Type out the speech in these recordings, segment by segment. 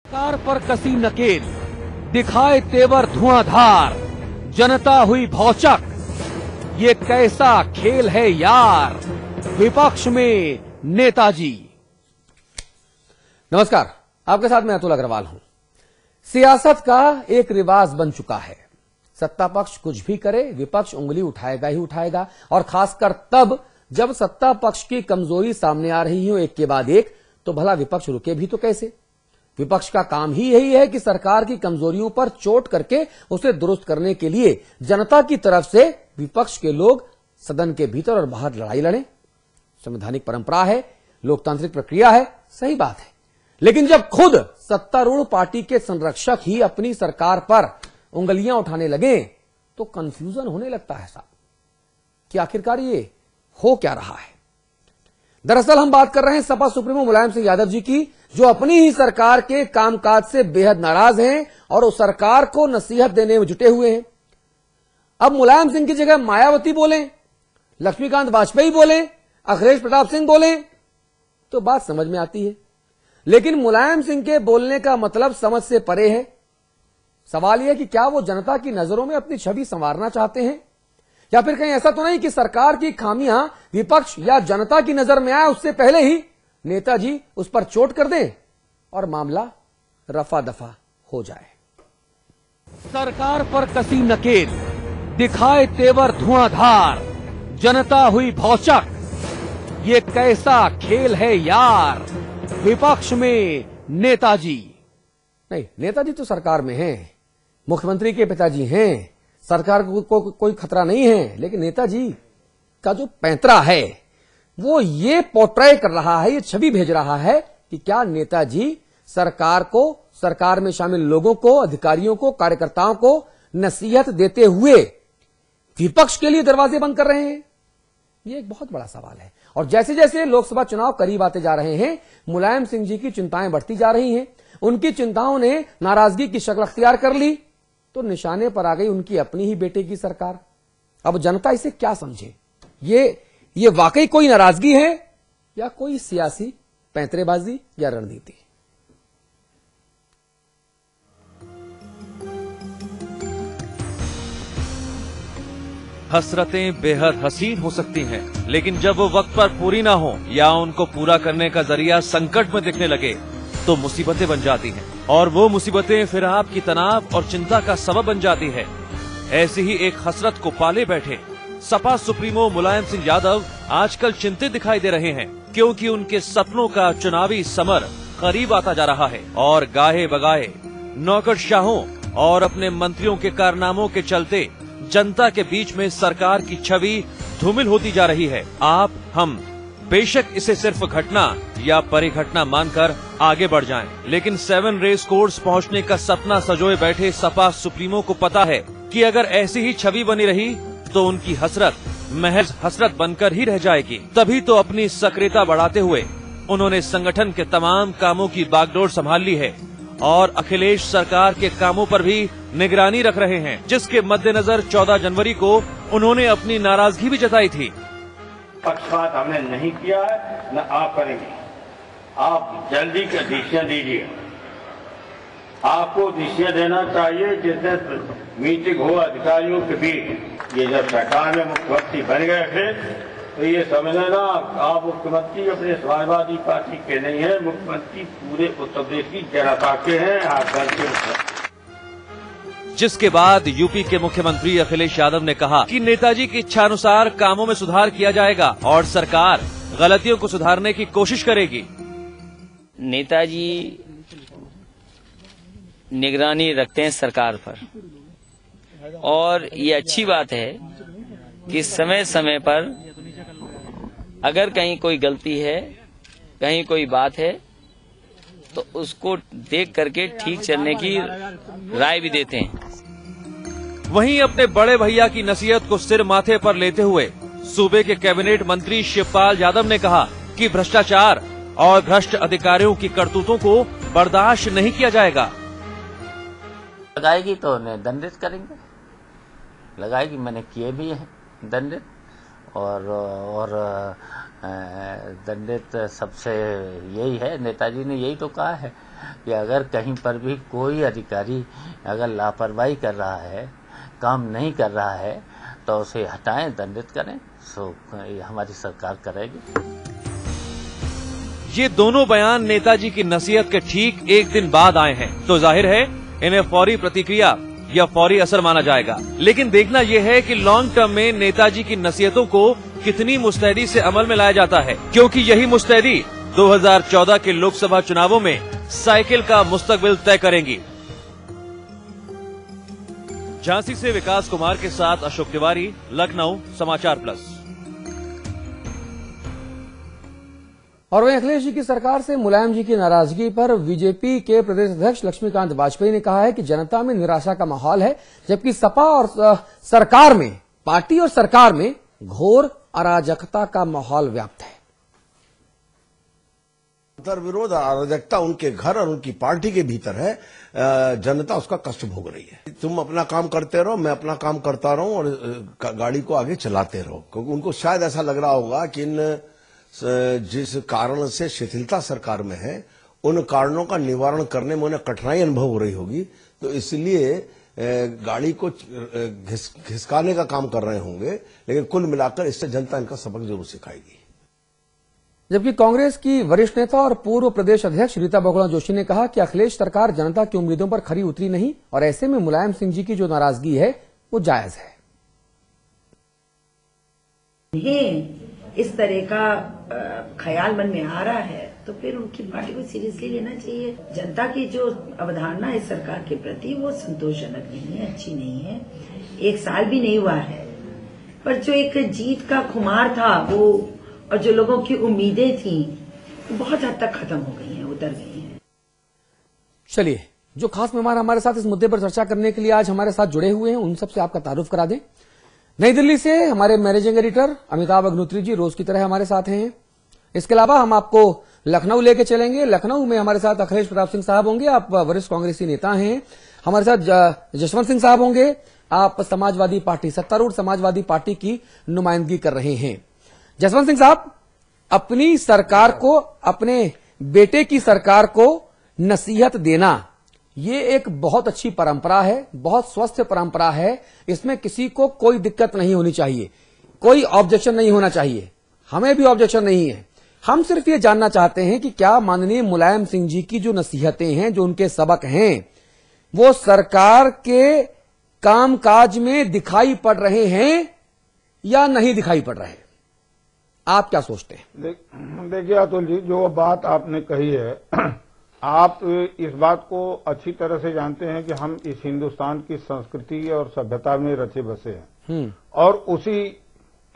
सरकार पर कसी नकेल, दिखाए तेवर धुआंधार, जनता हुई भौचक, ये कैसा खेल है यार, विपक्ष में नेताजी। नमस्कार, आपके साथ मैं अतुल अग्रवाल हूं। सियासत का एक रिवाज बन चुका है, सत्ता पक्ष कुछ भी करे विपक्ष उंगली उठाएगा ही उठाएगा, और खासकर तब जब सत्ता पक्ष की कमजोरी सामने आ रही हो एक के बाद एक, तो भला विपक्ष रुके भी तो कैसे। विपक्ष का काम ही यही है कि सरकार की कमजोरियों पर चोट करके उसे दुरुस्त करने के लिए जनता की तरफ से विपक्ष के लोग सदन के भीतर और बाहर लड़ाई लड़ें। संवैधानिक परंपरा है, लोकतांत्रिक प्रक्रिया है, सही बात है। लेकिन जब खुद सत्तारूढ़ पार्टी के संरक्षक ही अपनी सरकार पर उंगलियां उठाने लगे तो कंफ्यूजन होने लगता है साहब कि आखिरकार ये हो क्या रहा है। दरअसल हम बात कर रहे हैं सपा सुप्रीमो मुलायम सिंह यादव जी की, जो अपनी ही सरकार के कामकाज से बेहद नाराज हैं और उस सरकार को नसीहत देने में जुटे हुए हैं। अब मुलायम सिंह की जगह मायावती बोले, लक्ष्मीकांत वाजपेयी बोले, अखिलेश प्रताप सिंह बोले तो बात समझ में आती है। लेकिन मुलायम सिंह के बोलने का मतलब समझ से परे है। सवाल यह कि क्या वो जनता की नजरों में अपनी छवि संवारना चाहते हैं, या फिर कहीं ऐसा तो नहीं कि सरकार की खामियां विपक्ष या जनता की नजर में आए उससे पहले ही नेताजी उस पर चोट कर दें और मामला रफा दफा हो जाए। सरकार पर कसी नकेल, दिखाए तेवर धुआंधार, जनता हुई भौचक, ये कैसा खेल है यार, विपक्ष में नेताजी। नहीं, नेताजी तो सरकार में हैं, मुख्यमंत्री के पिताजी हैं, सरकार को कोई खतरा नहीं है। लेकिन नेताजी का जो पैंतरा है वो ये पोर्ट्रे कर रहा है, ये छवि भेज रहा है कि क्या नेताजी सरकार को, सरकार में शामिल लोगों को, अधिकारियों को, कार्यकर्ताओं को नसीहत देते हुए विपक्ष के लिए दरवाजे बंद कर रहे हैं। ये एक बहुत बड़ा सवाल है। और जैसे जैसे लोकसभा चुनाव करीब आते जा रहे हैं, मुलायम सिंह जी की चिंताएं बढ़ती जा रही हैं। उनकी चिंताओं ने नाराजगी की शक्ल अख्तियार कर ली तो निशाने पर आ गई उनकी अपनी ही बेटे की सरकार। अब जनता इसे क्या समझे, ये वाकई कोई नाराजगी है या कोई सियासी पैंतरेबाजी या रणनीति। हसरतें बेहद हसीन हो सकती हैं, लेकिन जब वो वक्त पर पूरी ना हो या उनको पूरा करने का जरिया संकट में दिखने लगे तो मुसीबतें बन जाती हैं, और वो मुसीबतें फिर आपकी तनाव और चिंता का सबब बन जाती है। ऐसी ही एक हसरत को पाले बैठे सपा सुप्रीमो मुलायम सिंह यादव आजकल चिंतित दिखाई दे रहे हैं, क्योंकि उनके सपनों का चुनावी समर करीब आता जा रहा है और गाहे बगाहे नौकरशाहों और अपने मंत्रियों के कारनामों के चलते जनता के बीच में सरकार की छवि धूमिल होती जा रही है। आप हम बेशक इसे सिर्फ घटना या परिघटना मानकर आगे बढ़ जाएं, लेकिन 7 रेस कोर्स पहुंचने का सपना सजोए बैठे सपा सुप्रीमो को पता है कि अगर ऐसी ही छवि बनी रही तो उनकी हसरत महज हसरत बनकर ही रह जाएगी। तभी तो अपनी सक्रियता बढ़ाते हुए उन्होंने संगठन के तमाम कामों की बागडोर संभाल ली है और अखिलेश सरकार के कामों पर भी निगरानी रख रहे हैं, जिसके मद्देनजर 14 जनवरी को उन्होंने अपनी नाराजगी भी जताई थी। पक्षपात हमने नहीं किया है, न आप करेंगे। आप जल्दी के डिसीजन दीजिए। आपको डिसीजन देना चाहिए जिससे मीटिंग हो अधिकारियों के बीच। ये जब सरकार में मुख्यमंत्री बन गए थे तो ये समझ लेना आप मुख्यमंत्री अपने समाजवादी पार्टी के नहीं है, मुख्यमंत्री पूरे उत्तर प्रदेश की जनता के हैं। आप जिसके बाद यूपी के मुख्यमंत्री अखिलेश यादव ने कहा कि नेताजी की इच्छानुसार कामों में सुधार किया जाएगा और सरकार गलतियों को सुधारने की कोशिश करेगी। नेताजी निगरानी रखते हैं सरकार पर, और ये अच्छी बात है कि समय समय पर अगर कहीं कोई गलती है, कहीं कोई बात है, तो उसको देख करके ठीक चलने की राय भी देते हैं। वहीं अपने बड़े भैया की नसीहत को सिर माथे पर लेते हुए सूबे के कैबिनेट मंत्री शिवपाल यादव ने कहा कि भ्रष्टाचार और भ्रष्ट अधिकारियों की करतूतों को बर्दाश्त नहीं किया जाएगा। लगाएगी तो उन्हें दंडित करेंगे, लगाएगी, मैंने किए भी हैं दंडित, और दंडित सबसे यही है, नेताजी ने यही तो कहा है कि अगर कहीं पर भी कोई अधिकारी अगर लापरवाही कर रहा है, काम नहीं कर रहा है, तो उसे हटाएं, दंडित करें। सो ये हमारी सरकार करेगी। ये दोनों बयान नेताजी की नसीहत के ठीक एक दिन बाद आए हैं, तो जाहिर है इन्हें फौरी प्रतिक्रिया या फौरी असर माना जाएगा। लेकिन देखना यह है कि लॉन्ग टर्म में नेताजी की नसीहतों को कितनी मुस्तैदी से अमल में लाया जाता है, क्योंकि यही मुस्तैदी 2014 के लोकसभा चुनावों में साइकिल का मुस्तकबिल तय करेंगी। झांसी से विकास कुमार के साथ अशोक तिवारी, लखनऊ, समाचार प्लस। और वहीं अखिलेश जी की सरकार से मुलायम जी की नाराजगी पर बीजेपी के प्रदेश अध्यक्ष लक्ष्मीकांत वाजपेयी ने कहा है कि जनता में निराशा का माहौल है, जबकि सपा और सरकार में, पार्टी और सरकार में घोर अराजकता का माहौल व्याप्त है। अंतर्विरोध, अराजकता उनके घर और उनकी पार्टी के भीतर है। जनता उसका कष्ट भोग रही है। तुम अपना काम करते रहो, मैं अपना काम करता रहूं और गाड़ी को आगे चलाते रहो, क्योंकि उनको शायद ऐसा लग रहा होगा कि जिस कारण से शिथिलता सरकार में है, उन कारणों का निवारण करने में उन्हें कठिनाई अनुभव हो रही होगी, तो इसलिए गाड़ी को घिसकाने का काम कर रहे होंगे। लेकिन कुल मिलाकर इससे जनता इनका सबक जरूर सिखाएगी। जबकि कांग्रेस की वरिष्ठ नेता और पूर्व प्रदेश अध्यक्ष रीता बहुगुणा जोशी ने कहा कि अखिलेश सरकार जनता की उम्मीदों पर खरी उतरी नहीं और ऐसे में मुलायम सिंह जी की जो नाराजगी है वो जायज है। इस तरह का ख्याल मन में आ रहा है तो फिर उनकी पार्टी को सीरियसली लेना चाहिए। जनता की जो अवधारणा है सरकार के प्रति वो संतोषजनक नहीं है, अच्छी नहीं है। 1 साल भी नहीं हुआ है, पर जो एक जीत का खुमार था वो और जो लोगों की उम्मीदें थी वो बहुत हद तक खत्म हो गई हैं, उतर गई हैं। चलिए, जो खास मेहमान हमारे साथ इस मुद्दे पर चर्चा करने के लिए आज हमारे साथ जुड़े हुए हैं उन सबसे आपका तारुफ करा दें। नई दिल्ली से हमारे मैनेजिंग एडिटर अमिताभ अग्निहोत्री जी रोज की तरह हमारे साथ हैं। इसके अलावा हम आपको लखनऊ लेके चलेंगे। लखनऊ में हमारे साथ अखिलेश प्रताप सिंह साहब होंगे, आप वरिष्ठ कांग्रेसी नेता हैं। हमारे साथ जसवंत सिंह साहब होंगे, आप समाजवादी पार्टी, सत्तारूढ़ समाजवादी पार्टी की नुमाइंदगी कर रहे हैं। जसवंत सिंह साहब, अपनी सरकार को, अपने बेटे की सरकार को नसीहत देना ये एक बहुत अच्छी परंपरा है, बहुत स्वस्थ परंपरा है। इसमें किसी को कोई दिक्कत नहीं होनी चाहिए, कोई ऑब्जेक्शन नहीं होना चाहिए। हमें भी ऑब्जेक्शन नहीं है। हम सिर्फ ये जानना चाहते हैं कि क्या माननीय मुलायम सिंह जी की जो नसीहतें हैं, जो उनके सबक हैं, वो सरकार के कामकाज में दिखाई पड़ रहे हैं या नहीं दिखाई पड़ रहे हैं? आप क्या सोचते हैं? देखिए अतुल जी, जो बात आपने कही है, आप इस बात को अच्छी तरह से जानते हैं कि हम इस हिंदुस्तान की संस्कृति और सभ्यता में रचे बसे हैं और उसी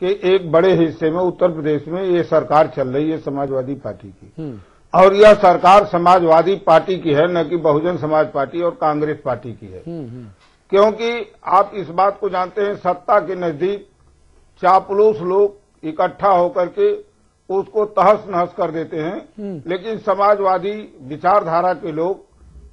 के एक बड़े हिस्से में उत्तर प्रदेश में ये सरकार चल रही है समाजवादी पार्टी की। और यह सरकार समाजवादी पार्टी की है, न कि बहुजन समाज पार्टी और कांग्रेस पार्टी की है। क्योंकि आप इस बात को जानते हैं, सत्ता के नजदीक चापलूस लोग इकट्ठा होकर के उसको तहस नहस कर देते हैं, लेकिन समाजवादी विचारधारा के लोग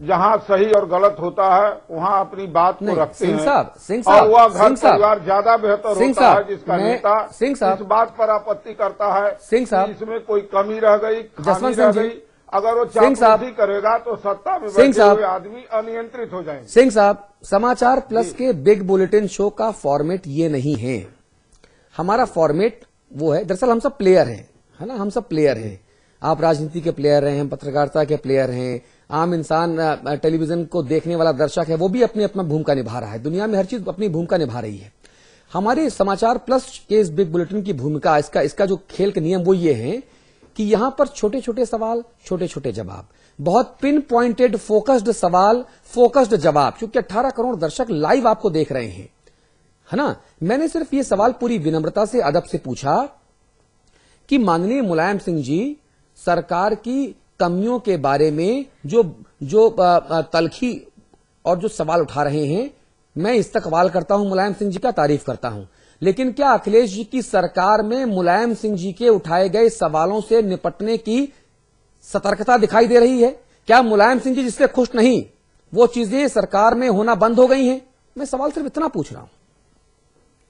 जहां सही और गलत होता है वहां अपनी बात को रखते हैं और वह घर परिवार ज्यादा बेहतर होता है जिसका नेता इस बात पर आपत्ति करता है कि इसमें कोई कमी रह गई, खामी रह गई। अगर वो चापलूसी करेगा तो सत्ता में बैठे हुए आदमी अनियंत्रित हो जाएंगे। सिंह साहब, समाचार प्लस के बिग बुलेटिन शो का फॉर्मेट ये नहीं है। हमारा फॉर्मेट वो है, दरअसल हम सब प्लेयर हैं, है ना, हम सब प्लेयर हैं। आप राजनीति के प्लेयर हैं, हम पत्रकारिता के प्लेयर हैं, आम इंसान टेलीविजन को देखने वाला दर्शक है, वो भी अपनी अपना भूमिका निभा रहा है। दुनिया में हर चीज अपनी भूमिका निभा रही है। हमारे समाचार प्लस के इस बिग बुलेटिन की भूमिका, इसका जो खेल के नियम वो ये हैं कि यहां पर छोटे छोटे सवाल, छोटे छोटे जवाब, बहुत पिन पॉइंटेड फोकस्ड सवाल, फोकस्ड जवाब। क्योंकि 18 करोड़ दर्शक लाइव आपको देख रहे हैं, है ना। मैंने सिर्फ ये सवाल पूरी विनम्रता से, अदब से पूछा कि माननीय मुलायम सिंह जी सरकार की कमियों के बारे में जो तलखी और जो सवाल उठा रहे हैं, मैं इस्तकबाल करता हूं, मुलायम सिंह जी का तारीफ करता हूं। लेकिन क्या अखिलेश जी की सरकार में मुलायम सिंह जी के उठाए गए सवालों से निपटने की सतर्कता दिखाई दे रही है? क्या मुलायम सिंह जी जिससे खुश नहीं, वो चीजें सरकार में होना बंद हो गई हैं? मैं सवाल सिर्फ इतना पूछ रहा हूं।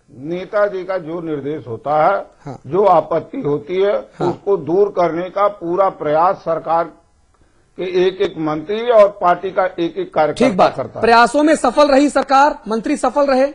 नेताजी का जो निर्देश होता है, जो आपत्ति होती है, उसको दूर करने का पूरा प्रयास सरकार कि एक एक मंत्री और पार्टी का एक एक कार्यकर्ता ठीक बात करता है। प्रयासों में सफल रही सरकार, मंत्री सफल रहे,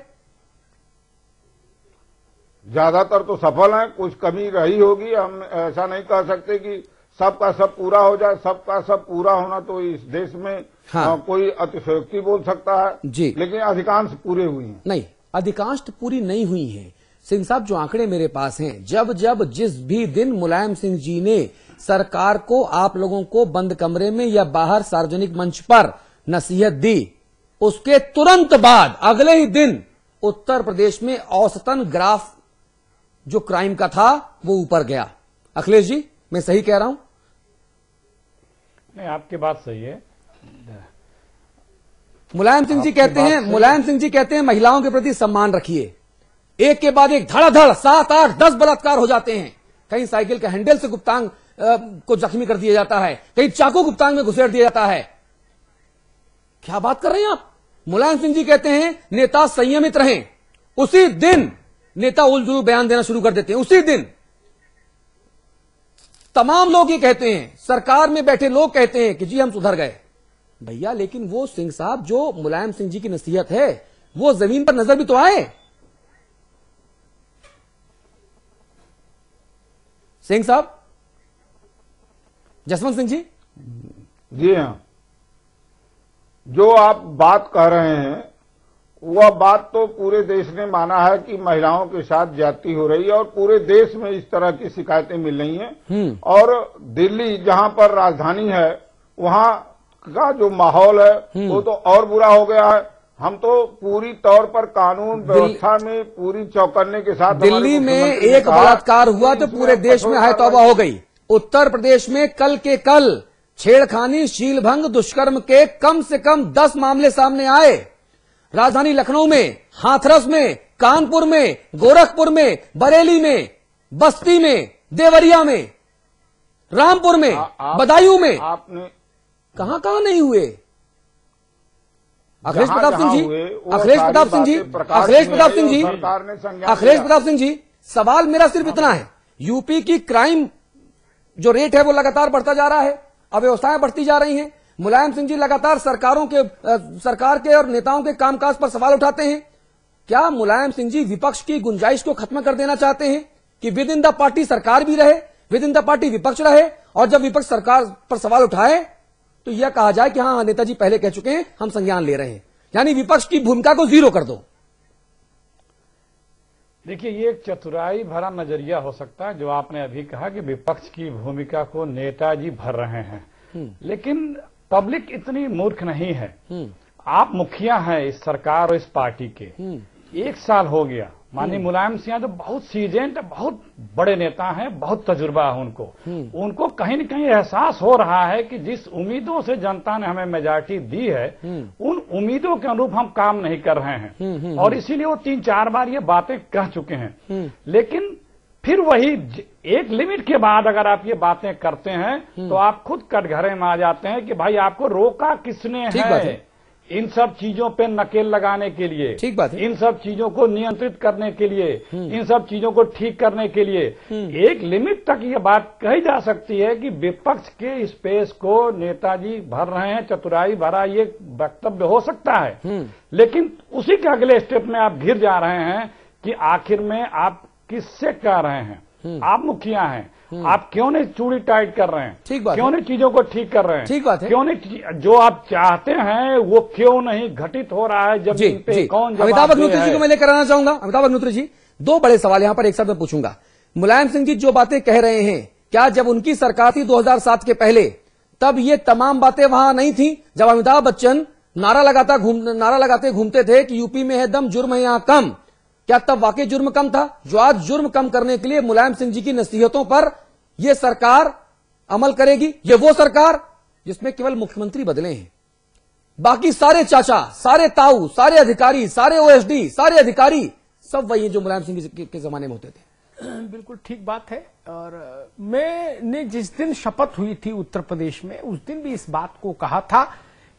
ज्यादातर तो सफल हैं, कुछ कमी रही होगी। हम ऐसा नहीं कह सकते कि सबका सब पूरा हो जाए। सबका सब पूरा होना तो इस देश में हाँ। कोई अतिशयोक्ति बोल सकता है जी। लेकिन अधिकांश पूरे हुई हैं। नहीं, अधिकांश पूरी नहीं हुई हैं। सिंह साहब, जो आंकड़े मेरे पास हैं, जब जब जिस भी दिन मुलायम सिंह जी ने सरकार को, आप लोगों को बंद कमरे में या बाहर सार्वजनिक मंच पर नसीहत दी, उसके तुरंत बाद अगले ही दिन उत्तर प्रदेश में औसतन ग्राफ जो क्राइम का था वो ऊपर गया। अखिलेश जी, मैं सही कह रहा हूं? नहीं, आपकी बात सही है। मुलायम सिंह जी कहते हैं महिलाओं के प्रति सम्मान रखिए। एक के बाद एक धड़ाधड़ 7, 8, 10 बलात्कार हो जाते हैं। कहीं साइकिल के हैंडल से गुप्तांग को जख्मी कर दिया जाता है, कहीं चाकू गुप्तांग में घुसेड़ दिया जाता है। क्या बात कर रहे हैं आप? मुलायम सिंह जी कहते हैं नेता संयमित रहें। उसी दिन नेता उलझुल बयान देना शुरू कर देते हैं। उसी दिन तमाम लोग ये कहते हैं, सरकार में बैठे लोग कहते हैं कि जी हम सुधर गए। भैया, लेकिन वो सिंह साहब जो मुलायम सिंह जी की नसीहत है वो जमीन पर नजर भी तो आए। सिंह साहब, जसवंत सिंह जी। जी हाँ, जो आप बात कह रहे हैं वह बात तो पूरे देश ने माना है कि महिलाओं के साथ ज्यादती हो रही है और पूरे देश में इस तरह की शिकायतें मिल रही हैं। और दिल्ली जहां पर राजधानी है वहां का जो माहौल है वो तो और बुरा हो गया है। हम तो पूरी तौर पर कानून व्यवस्था में पूरी चौकन्ने के साथ, दिल्ली में एक बलात्कार हुआ तो पूरे देश में हाय तौबा हो गई। उत्तर प्रदेश में कल के कल छेड़खानी, शीलभंग, दुष्कर्म के कम से कम 10 मामले सामने आए। राजधानी लखनऊ में, हाथरस में, कानपुर में, गोरखपुर में, बरेली में, बस्ती में, देवरिया में, रामपुर में, बदायूं में, आपने कहां नहीं हुए? अखिलेश प्रताप सिंह जी, अखिलेश प्रताप सिंह जी, सवाल मेरा सिर्फ इतना है, यूपी की क्राइम जो रेट है वो लगातार बढ़ता जा रहा है, अव्यवस्थाएं बढ़ती जा रही हैं। मुलायम सिंह जी लगातार सरकार के और नेताओं के कामकाज पर सवाल उठाते हैं। क्या मुलायम सिंह जी विपक्ष की गुंजाइश को खत्म कर देना चाहते हैं कि विद इन द पार्टी सरकार भी रहे, विद इन द पार्टी विपक्ष रहे, और जब विपक्ष सरकार पर सवाल उठाए तो यह कहा जाए कि हाँ, नेताजी पहले कह चुके हैं, हम संज्ञान ले रहे हैं, यानी विपक्ष की भूमिका को जीरो कर दो? देखिए, ये एक चतुराई भरा नजरिया हो सकता है जो आपने अभी कहा कि विपक्ष की भूमिका को नेताजी भर रहे हैं, लेकिन पब्लिक इतनी मूर्ख नहीं है। आप मुखिया हैं इस सरकार और इस पार्टी के, 1 साल हो गया। माननीय मुलायम सिंह तो बहुत सीजेंट, बहुत बड़े नेता हैं, बहुत तजुर्बा है उनको कहीं न कहीं एहसास हो रहा है कि जिस उम्मीदों से जनता ने हमें मेजॉरिटी दी है उन उम्मीदों के अनुरूप हम काम नहीं कर रहे हैं, और इसीलिए वो 3-4 बार ये बातें कह चुके हैं। लेकिन फिर वही एक लिमिट के बाद अगर आप ये बातें करते हैं तो आप खुद कटघरे में आ जाते हैं कि भाई आपको रोका किसने है इन सब चीजों पे नकेल लगाने के लिए, ठीक बात है, इन सब चीजों को नियंत्रित करने के लिए, इन सब चीजों को ठीक करने के लिए। एक लिमिट तक ये बात कही जा सकती है कि विपक्ष के स्पेस को नेताजी भर रहे हैं, चतुराई भरा ये वक्तव्य हो सकता है, लेकिन उसी के अगले स्टेप में आप घिर जा रहे हैं कि आखिर में आप किससे कह रहे हैं? आप मुखिया हैं, आप क्यों नहीं चूड़ी टाइट कर रहे हैं? ठीक बात, क्यों नहीं चीजों को ठीक कर रहे हैं? ठीक बात है, क्यों नहीं जो आप चाहते हैं वो क्यों नहीं घटित हो रहा है? जब इन पे कौन अमिताभ अग्निहोत्री जी को मैं लेकर आना चाहूंगा। अमिताभ अग्निहोत्री जी, 2 बड़े सवाल यहां पर एक साथ मैं पूछूंगा। मुलायम सिंह जी जो बातें कह रहे हैं, क्या जब उनकी सरकार थी 2007 के पहले, तब ये तमाम बातें वहां नहीं थी? जब अमिताभ बच्चन नारा लगाते घूमते थे कि यूपी में है दम, जुर्म है यहां कम, क्या तब वाकई जुर्म कम था? जो आज जुर्म कम करने के लिए मुलायम सिंह जी की नसीहतों पर यह सरकार अमल करेगी, ये वो सरकार जिसमें केवल मुख्यमंत्री बदले हैं, बाकी सारे चाचा, सारे ताऊ, सारे अधिकारी, सारे ओएसडी, सारे अधिकारी सब वही जो मुलायम सिंह के जमाने में होते थे। बिल्कुल ठीक बात है। और मैंने जिस दिन शपथ हुई थी उत्तर प्रदेश में, उस दिन भी इस बात को कहा था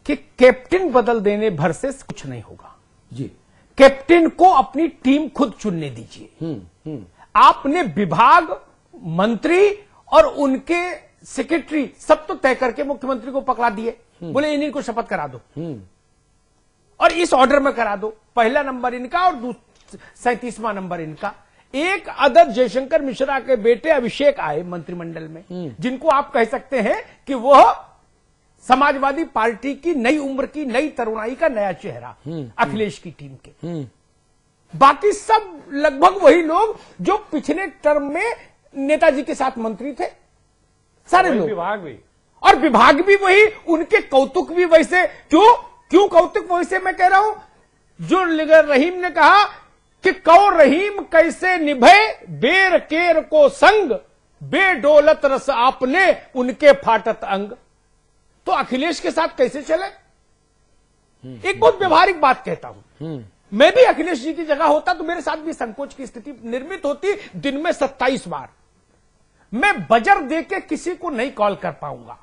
कि कैप्टन बदल देने भर से कुछ नहीं होगा जी। कैप्टन को अपनी टीम खुद चुनने दीजिए। आपने विभाग, मंत्री और उनके सेक्रेटरी सब तो तय करके मुख्यमंत्री को पकड़ा दिए, बोले इन्हीं को शपथ करा दो और इस ऑर्डर में करा दो, पहला नंबर इनका और 37वां नंबर इनका। एक अदर जयशंकर मिश्रा के बेटे अभिषेक आए मंत्रिमंडल में, जिनको आप कह सकते हैं कि वह समाजवादी पार्टी की नई उम्र की नई तरुणाई का नया चेहरा अखिलेश की टीम के। बाकी सब लगभग वही लोग जो पिछले टर्म में नेताजी के साथ मंत्री थे, सारे लोग। विभाग भी, और विभाग भी वही, उनके कौतुक भी वैसे। क्यों कौतुक वैसे मैं कह रहा हूं, जो रहीम ने कहा कि कौ रहीम कैसे निभे बेर केर को संग, बेडोलत रस आपने उनके फाटत अंग। तो अखिलेश के साथ कैसे चले? एक बहुत व्यवहारिक बात कहता हूं, मैं भी अखिलेश जी की जगह होता तो मेरे साथ भी संकोच की स्थिति निर्मित होती। दिन में 27 बार मैं बजर देके किसी को नहीं कॉल कर पाऊंगा।